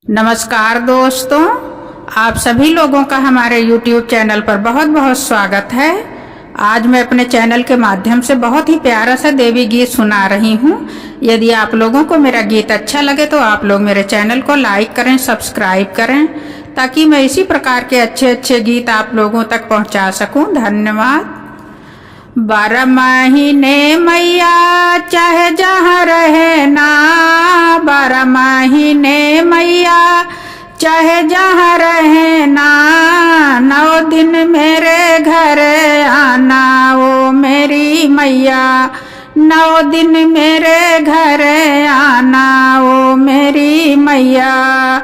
नमस्कार दोस्तों, आप सभी लोगों का हमारे YouTube चैनल पर बहुत बहुत स्वागत है। आज मैं अपने चैनल के माध्यम से बहुत ही प्यारा सा देवी गीत सुना रही हूँ। यदि आप लोगों को मेरा गीत अच्छा लगे तो आप लोग मेरे चैनल को लाइक करें, सब्सक्राइब करें, ताकि मैं इसी प्रकार के अच्छे अच्छे गीत आप लोगों तक पहुँचा सकूँ। धन्यवाद। 12 महीने मैया चाहे जहाँ रहे ना, 12 महीने मैया चाहे जहाँ रहे ना, 9 दिन मेरे घर आना ओ मेरी मैया, 9 दिन मेरे घर आना ओ मेरी मैया।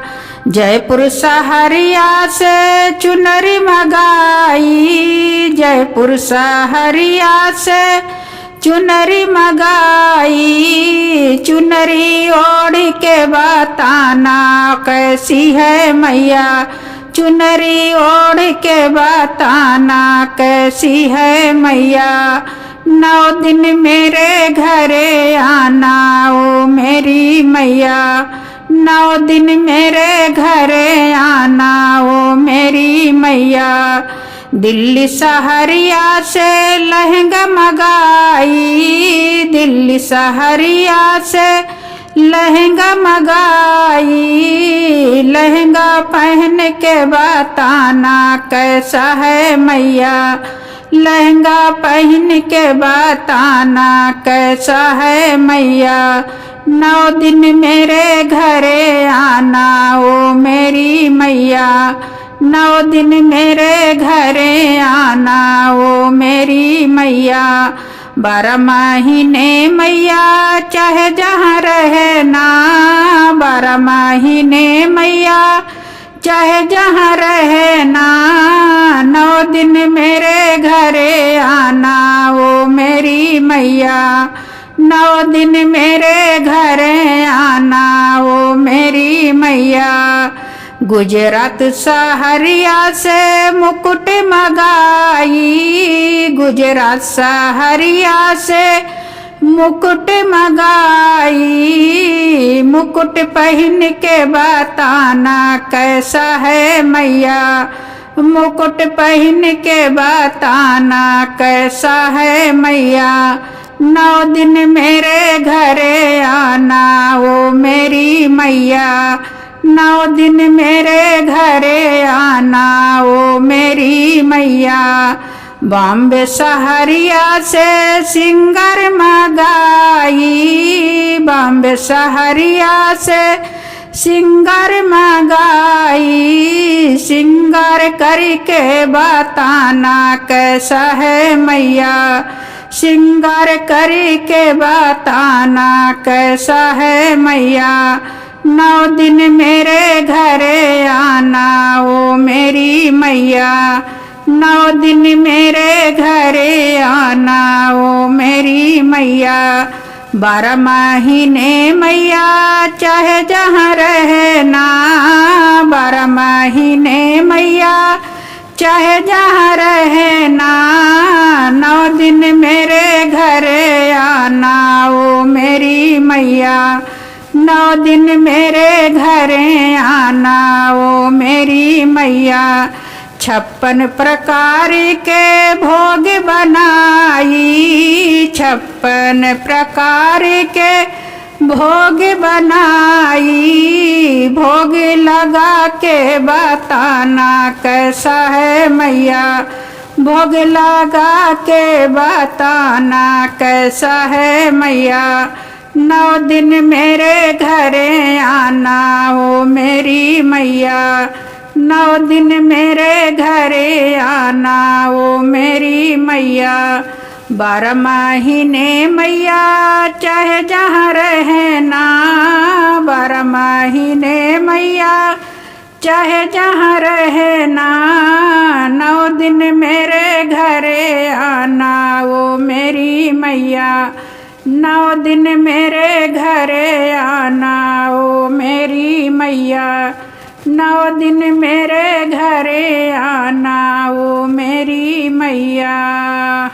जयपुर सहरिया से चुनरी मंगाई, जयपुर सहरिया से चुनरी मंगाई, चुनरी ओढ़ के बताना कैसी है मैया, चुनरी ओढ़ के बताना कैसी है मैया। 9 दिन मेरे घरे आना ओ मेरी मैया, 9 दिन मेरे घरे आना ओ मेरी मैया। दिल्ली सहरिया से लहंगा मंगाई, दिल्ली सहरिया से लहंगा मंगाई, लहंगा पहन के बताना कैसा है मैया, लहंगा पहन के बताना कैसा है मैया। 9 दिन मेरे घरे आना ओ मेरी मैया, 9 दिन मेरे घरे आना ओ मेरी मैया। 12 महीने मैया चाहे जहाँ रहे ना, 12 महीने मैया चाहे जहाँ रहे ना, 9 दिन मेरे घरे आना ओ मेरी मैया, 9 दिन मेरे घरे आना ओ मेरी मैया। गुजरात सहरिया से मुकुट मंगाई, गुजरात सहरिया से मुकुट मंगाई, मुकुट पहन के बताना कैसा है मैया, मुकुट पहन के बताना कैसा है मैया। 9 दिन मेरे घरे आना ओ मेरी मैया, 9 दिन मेरे घरे आना ओ मेरी मैया। बॉम्बे सहरिया से सिंगर मंगाई, बॉम्बे सहरिया से सिंगर मंगाई, सिंगर करके बताना कैसा है मैया, सिंगार करके बताना कैसा है मैया। 9 दिन मेरे घरे आना ओ मेरी मैया, 9 दिन मेरे घरे आना ओ मेरी मैया। 12 महीने मैया चाहे जहाँ रहे ना, 12 महीने मैया चाहे जहाँ रहे ना, 9 दिन मेरे घरे आना ओ मेरी मैया, 9 दिन मेरे घरे आना ओ मेरी मैया। 56 प्रकार के भोग बनाई, 56 प्रकार के भोग बनाई, भोग लगा के बताना कैसा है मैया, भोग लगा के बताना कैसा है मैया। 9 दिन मेरे घरे आना ओ मेरी मैया, 9 दिन मेरे घरे आना ओ मेरी मैया। 12 महीने मैया चाहे जहाँ रहे ना, 12 महीने मैया चाहे जहाँ रहे ना, 9 दिन मेरे घरे आना ओ मेरी मैया, 9 दिन मेरे घरे आना ओ मेरी मैया, 9 दिन मेरे घरे आना ओ मेरी मैया।